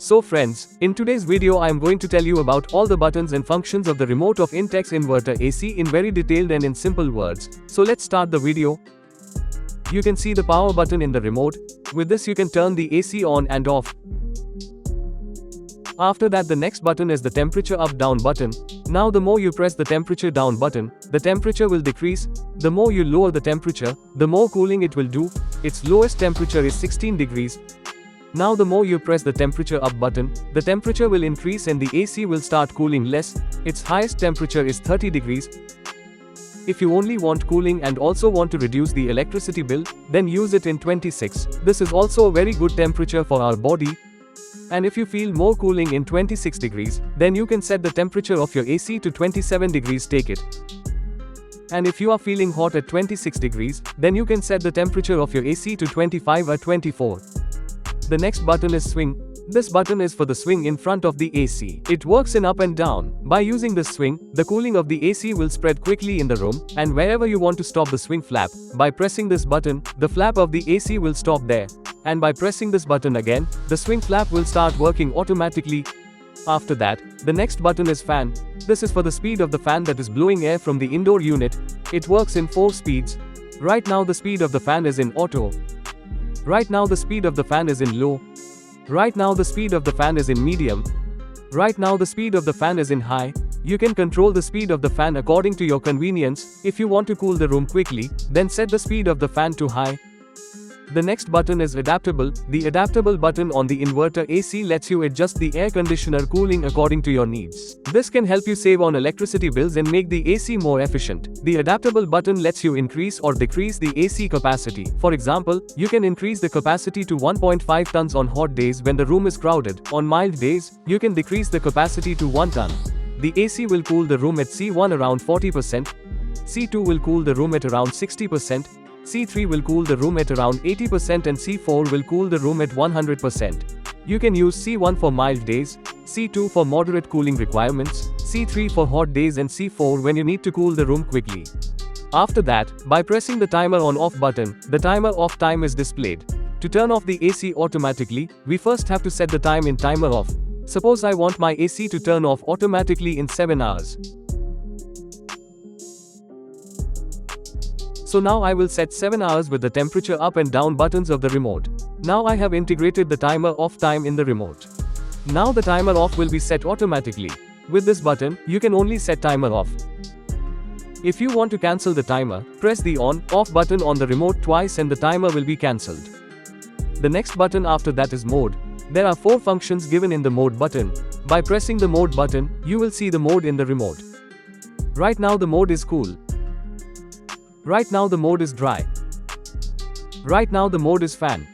So friends, in today's video I am going to tell you about all the buttons and functions of the remote of Intex Inverter AC in very detailed and in simple words. So let's start the video. You can see the power button in the remote. With this you can turn the AC on and off. After that the next button is the temperature up down button. Now the more you press the temperature down button, the temperature will decrease. The more you lower the temperature, the more cooling it will do. Its lowest temperature is 16 degrees. Now the more you press the temperature up button, the temperature will increase and the AC will start cooling less. Its highest temperature is 30 degrees. If you only want cooling and also want to reduce the electricity bill, then use it in 26. This is also a very good temperature for our body. And if you feel more cooling in 26 degrees, then you can set the temperature of your AC to 27 degrees, take it. And if you are feeling hot at 26 degrees, then you can set the temperature of your AC to 25 or 24. The next button is swing. This button is for the swing in front of the AC. It works in up and down. By using this swing, the cooling of the AC will spread quickly in the room, and wherever you want to stop the swing flap, by pressing this button, the flap of the AC will stop there. And by pressing this button again, the swing flap will start working automatically. After that, the next button is fan. This is for the speed of the fan that is blowing air from the indoor unit. It works in 4 speeds. Right now the speed of the fan is in auto. Right now the speed of the fan is in low. Right now the speed of the fan is in medium. Right now the speed of the fan is in high. You can control the speed of the fan according to your convenience. If you want to cool the room quickly, then set the speed of the fan to high. The next button is adaptable. The adaptable button on the inverter AC lets you adjust the air conditioner cooling according to your needs. This can help you save on electricity bills and make the AC more efficient. The adaptable button lets you increase or decrease the AC capacity. For example, you can increase the capacity to 1.5 tons on hot days when the room is crowded. On mild days, you can decrease the capacity to 1 ton. The AC will cool the room at C1 around 40%. C2 will cool the room at around 60%. C3 will cool the room at around 80% and C4 will cool the room at 100%. You can use C1 for mild days, C2 for moderate cooling requirements, C3 for hot days and C4 when you need to cool the room quickly. After that, by pressing the timer on off button, the timer off time is displayed. To turn off the AC automatically, we first have to set the time in timer off. Suppose I want my AC to turn off automatically in 7 hours. So now I will set 7 hours with the temperature up and down buttons of the remote. Now I have integrated the timer off time in the remote. Now the timer off will be set automatically. With this button, you can only set timer off. If you want to cancel the timer, press the on/off button on the remote twice and the timer will be cancelled. The next button after that is mode. There are 4 functions given in the mode button. By pressing the mode button, you will see the mode in the remote. Right now the mode is cool. Right now the mode is dry. Right now the mode is fan.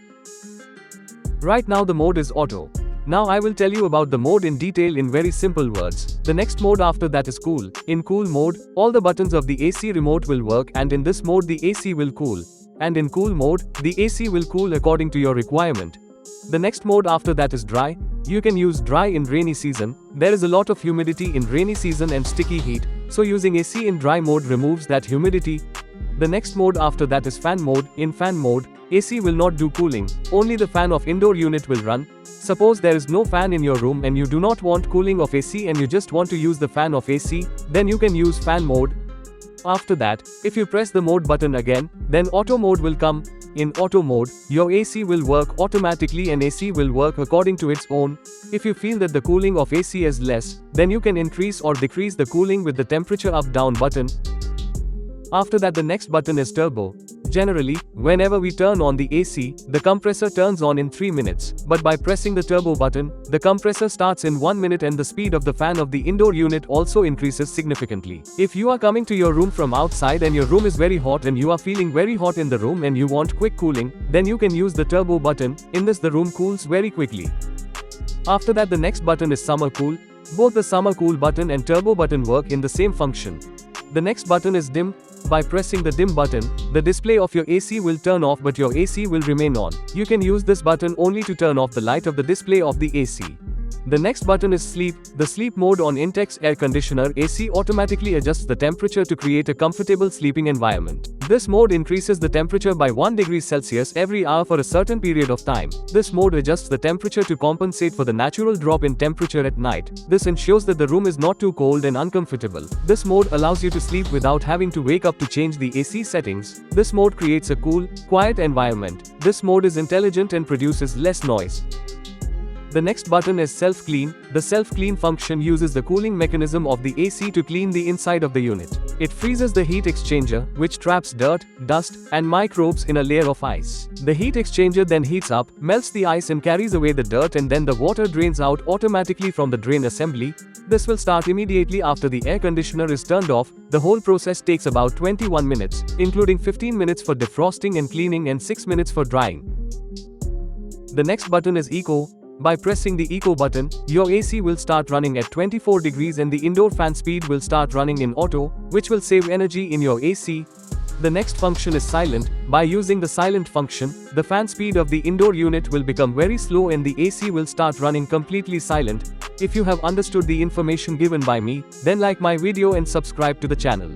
Right now the mode is auto. Now I will tell you about the mode in detail in very simple words. The next mode after that is cool. In cool mode, all the buttons of the AC remote will work and in this mode the AC will cool. And in cool mode, the AC will cool according to your requirement. The next mode after that is dry. You can use dry in rainy season. There is a lot of humidity in rainy season and sticky heat, so using AC in dry mode removes that humidity. The next mode after that is fan mode. In fan mode, AC will not do cooling, only the fan of indoor unit will run. Suppose there is no fan in your room and you do not want cooling of AC and you just want to use the fan of AC, then you can use fan mode. After that, if you press the mode button again, then auto mode will come. In auto mode, your AC will work automatically and AC will work according to its own. If you feel that the cooling of AC is less, then you can increase or decrease the cooling with the temperature up down button. After that the next button is turbo. Generally, whenever we turn on the AC, the compressor turns on in 3 minutes. But by pressing the turbo button, the compressor starts in 1 minute and the speed of the fan of the indoor unit also increases significantly. If you are coming to your room from outside and your room is very hot and you are feeling very hot in the room and you want quick cooling, then you can use the turbo button. In this the room cools very quickly. After that the next button is summer cool. Both the summer cool button and turbo button work in the same function. The next button is dim. By pressing the dim button, the display of your AC will turn off but your AC will remain on. You can use this button only to turn off the light of the display of the AC. The next button is Sleep. The sleep mode on Intex Air Conditioner AC automatically adjusts the temperature to create a comfortable sleeping environment. This mode increases the temperature by 1 degree Celsius every hour for a certain period of time. This mode adjusts the temperature to compensate for the natural drop in temperature at night. This ensures that the room is not too cold and uncomfortable. This mode allows you to sleep without having to wake up to change the AC settings. This mode creates a cool, quiet environment. This mode is intelligent and produces less noise. The next button is Self-Clean. The Self-Clean function uses the cooling mechanism of the AC to clean the inside of the unit. It freezes the heat exchanger, which traps dirt, dust, and microbes in a layer of ice. The heat exchanger then heats up, melts the ice and carries away the dirt, and then the water drains out automatically from the drain assembly. This will start immediately after the air conditioner is turned off. The whole process takes about 21 minutes, including 15 minutes for defrosting and cleaning and 6 minutes for drying. The next button is Eco. By pressing the Eco button, your AC will start running at 24 degrees and the indoor fan speed will start running in auto, which will save energy in your AC. The next function is Silent. By using the Silent function, the fan speed of the indoor unit will become very slow and the AC will start running completely silent. If you have understood the information given by me, then like my video and subscribe to the channel.